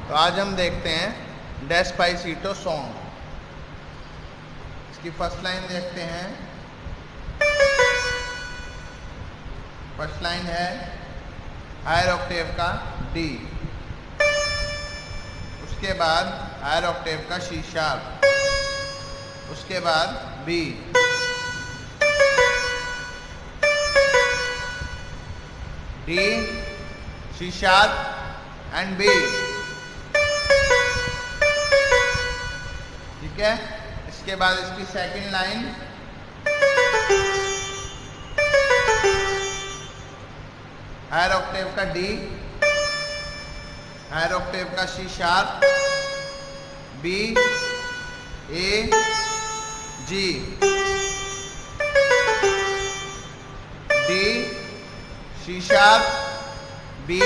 तो आज हम देखते हैं डेस्पाइसिटो सॉन्ग। इसकी फर्स्ट लाइन देखते हैं। फर्स्ट लाइन है हायर ऑक्टेव का डी, उसके बाद हायर ऑक्टेव का सी शार्प, उसके बाद B, D, C sharp and B. ठीक है। इसके बाद इसकी सेकंड लाइन हायर ऑक्टेव का डी, हायर ऑक्टेव का C sharp, B, A, G, D, C sharp, B,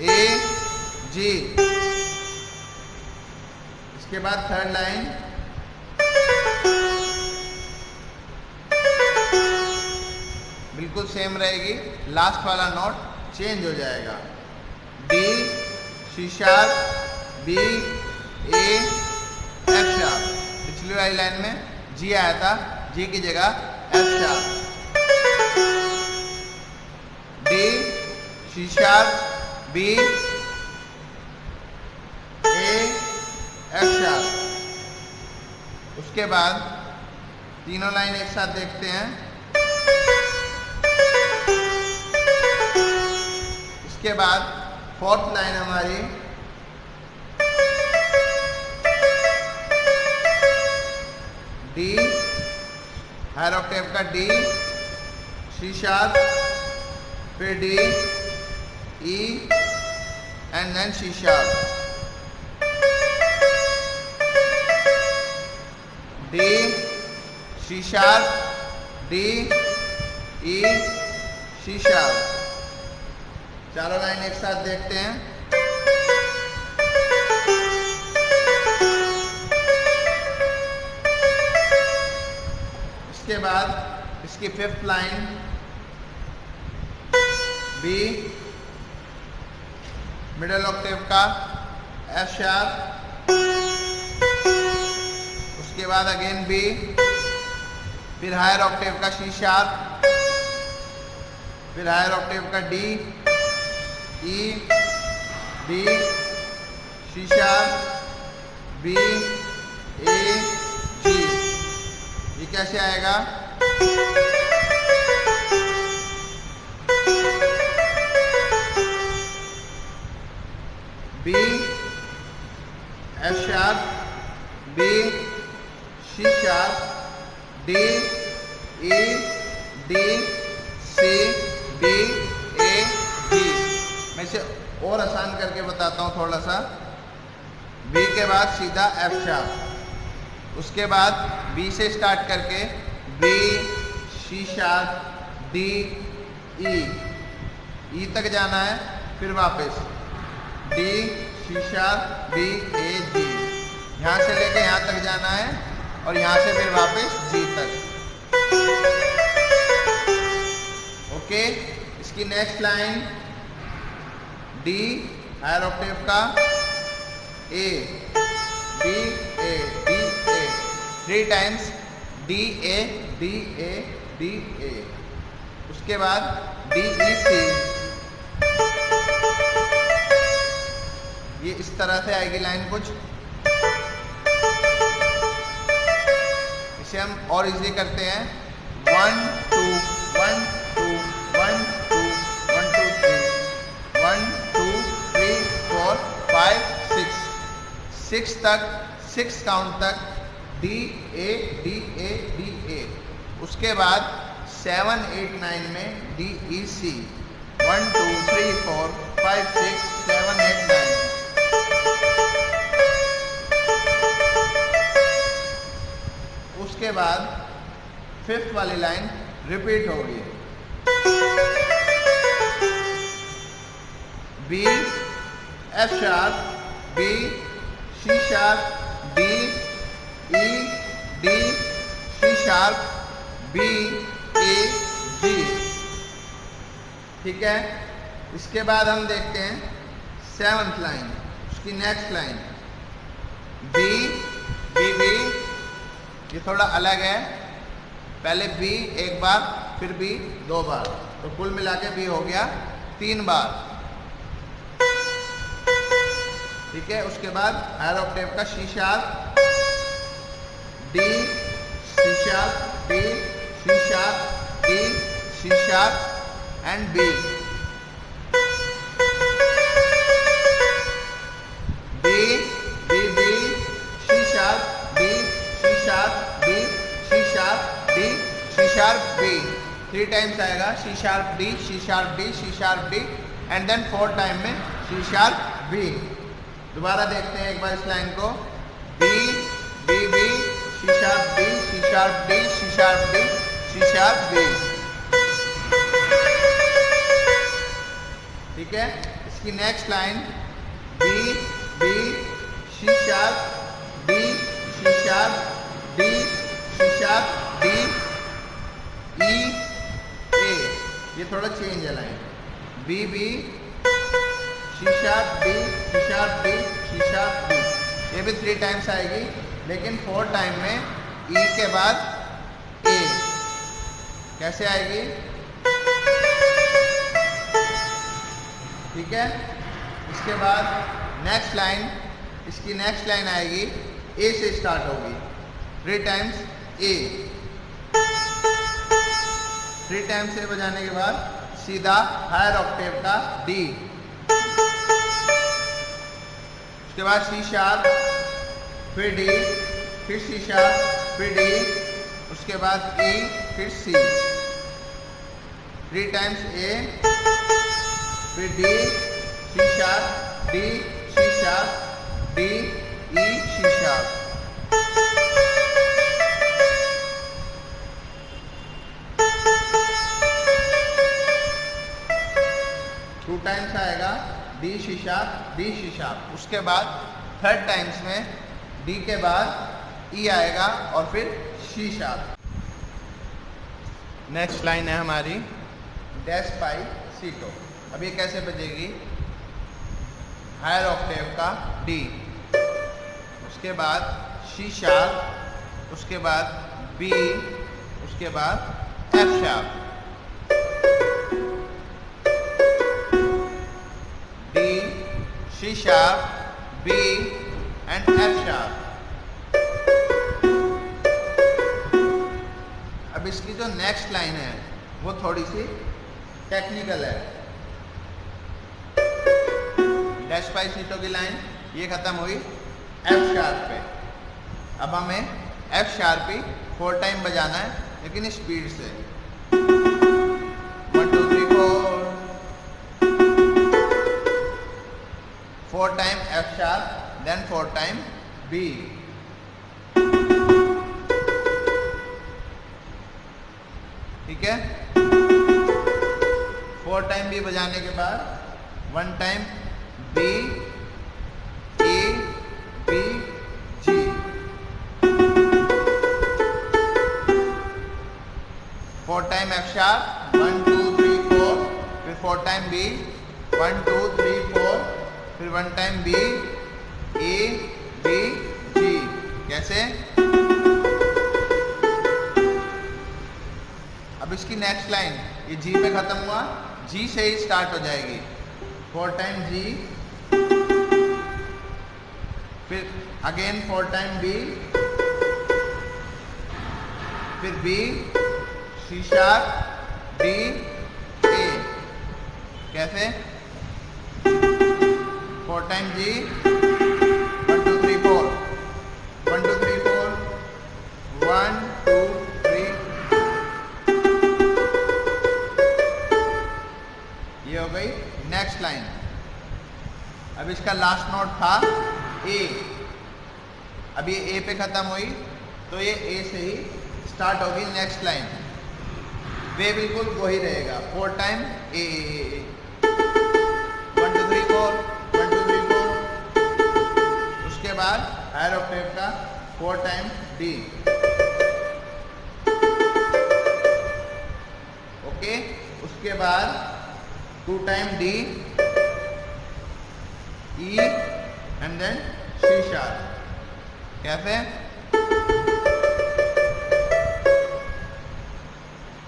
A, G. इसके बाद थर्ड लाइन बिल्कुल सेम रहेगी, लास्ट वाला नोट चेंज हो जाएगा। D, C sharp, B, A, F sharp. पिछली वाली लाइन में जी आया था, जी की जगह F sharp. D, C sharp, B, A, F sharp. उसके बाद तीनों लाइन एक साथ देखते हैं। इसके बाद फोर्थ लाइन हमारी डी, हायर ऑक्टेव का डी, सी शार्प, फिर D, E and then C sharp. D, C sharp, D, E, C sharp. चारों लाइन एक साथ देखते हैं। इसके बाद इसकी fifth line B, middle octave का एफ शार्प, उसके बाद अगेन बी, फिर हायर ऑक्टेव का सी शार्प, फिर हायर ऑक्टेव का D, E, D, C sharp, B, A, G. ये कैसे आएगा? B, F sharp, B, C sharp, D, E, D, C, B, A, G. मैं इसे और आसान करके बताता हूँ थोड़ा सा। बी के बाद सीधा एफ शार्प, उसके बाद बी से स्टार्ट करके बी, सी शार्प, डी, ई तक जाना है, फिर वापस D, C sharp, B, A, जी। यहाँ से लेके यहाँ तक जाना है और यहाँ से फिर वापस जी तक। ओके। इसकी next line D, higher octave का A, D, A, D, A, 3 times D, A, D, A, D, A. उसके बाद डी, ई, सी। ये इस तरह से आएगी लाइन कुछ। इसे हम और इजी करते हैं। 1 2 1 2 1 2 1 2 3 1 2 3 4 5 6 6 तक, 6 काउंट तक D, A, D, A, D, A. उसके बाद 7 8 9 में डी, ई, सी। 1 2 3 4 5 6 7 8 9। उसके बाद फिफ्थ वाली लाइन रिपीट होगी। B, F sharp, B, C sharp, D, E, D, C sharp, B, A, G. ठीक है। इसके बाद हम देखते हैं 7th लाइन। इसकी next line B B B, ये थोड़ा अलग है, पहले बी एक बार फिर बी 2 बार, तो कुल मिला के बी हो गया 3 बार। ठीक है, उसके बाद हायर ऑक्टेव का C sharp, D, C sharp, D, C sharp, D, C sharp and B. B B B, C sharp, D, C sharp, D, C sharp, D, C sharp, B. 3 times आएगा C sharp D, C sharp D, C sharp D and then 4 time में C sharp B. दोबारा देखते हैं एक बार इस line को, B B B, C sharp D, C sharp D, C sharp D, C sharp B. ठीक है, इसकी next line B B, C sharp D, C sharp D, C sharp D, E A. ये थोड़ा change है line, B B, C sharp D, C sharp D, C sharp D. ये भी 3 times आएगी, लेकिन 4 टाइम में ई के बाद ए। कैसे आएगी? ठीक है, इसके बाद नेक्स्ट लाइन, इसकी नेक्स्ट लाइन आएगी ए से स्टार्ट होगी, 3 टाइम्स ए। 3 टाइम्स ए बजाने के बाद सीधा हायर ऑक्टेव का डी, उसके बाद सी शार्प, फिर डी, फिर सी शार्प, फिर डी, उसके बाद ई, फिर सी। 3 टाइम्स ए, फिर D, C sharp, D, C sharp, D, E, C sharp. Two times आएगा D C sharp, D C sharp. उसके बाद 3rd टाइम्स में डी के बाद ई आएगा और फिर सी शार्प। नेक्स्ट लाइन है हमारी डेस्पाइसिटो। अब ये कैसे बजेगी? हायर ऑक्टेव का डी, उसके बाद सी शार्प, उसके बाद बी, उसके बाद F sharp, D, C sharp, B and F sharp. अब इसकी जो नेक्स्ट लाइन है वो थोड़ी सी टेक्निकल है। डेस्पाइसिटो की लाइन ये खत्म हुई एफ शार्प पे। अब हमें एफ शार्प ही 4 टाइम बजाना है, लेकिन स्पीड से। 1 2 3 4, 4 time F sharp, then 4 time B. ठीक है, 4 टाइम बी बजाने के बाद 1 time B, A, B, G. 4 time F sharp, 1 2 3 4, फिर 4 टाइम बी, 1 2 3 4, फिर 1 टाइम बी, ए, बी, जी। कैसे? अब इसकी नेक्स्ट लाइन ये जी पे खत्म हुआ, जी से ही स्टार्ट हो जाएगी। 4 टाइम जी, फिर अगेन 4 टाइम बी, फिर बी, सी शार्प, डी, ए। कैसे? 4 टाइम जी, 1 2 3 4, 1 2 3 4, 1 2 3। ये हो गई नेक्स्ट लाइन। अब इसका लास्ट नोट था ए। अब ये ए पे खत्म हुई, तो ये ए से ही स्टार्ट होगी नेक्स्ट लाइन। वे बिल्कुल वही रहेगा, 4 टाइम ए ए ए, 1 2 3 4, 1 2 3 4। उसके बाद हायर ऑक्टेव का 4 टाइम डी। ओके, उसके बाद 2 time D, E, and then C sharp. कैसे?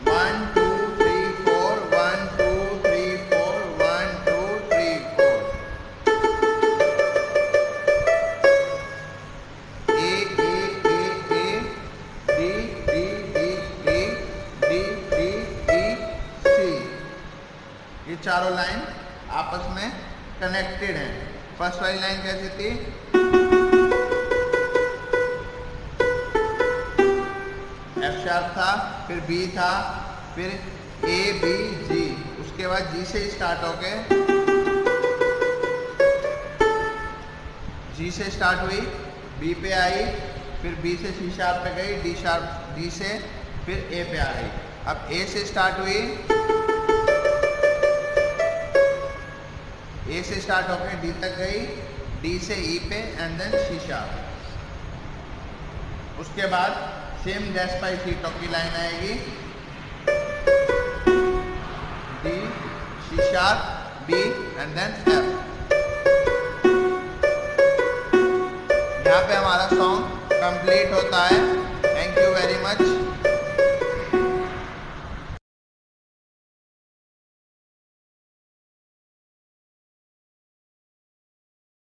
1 2 3 4 1 2 3 4 1 2 3 4। A A A A D D D D D D D C. ये चारों लाइन आपस में कनेक्टेड हैं। फर्स्ट वाली लाइन कैसी थी? एफ शार्प था, फिर बी था, फिर ए बी जी, उसके बाद जी से स्टार्ट होके जी से स्टार्ट हुई, बी पे आई, फिर बी से सी शार्प पे गई, डी शार्प डी से फिर ए पे आ गई। अब ए से स्टार्ट हुई, ए से स्टार्ट होकर डी तक गई, डी से ई पे एंड देन सी शार्प। उसके बाद same dash by C top की लाइन आएगी, D C sharp B and then F. यहाँ पे हमारा सॉन्ग कंप्लीट होता है।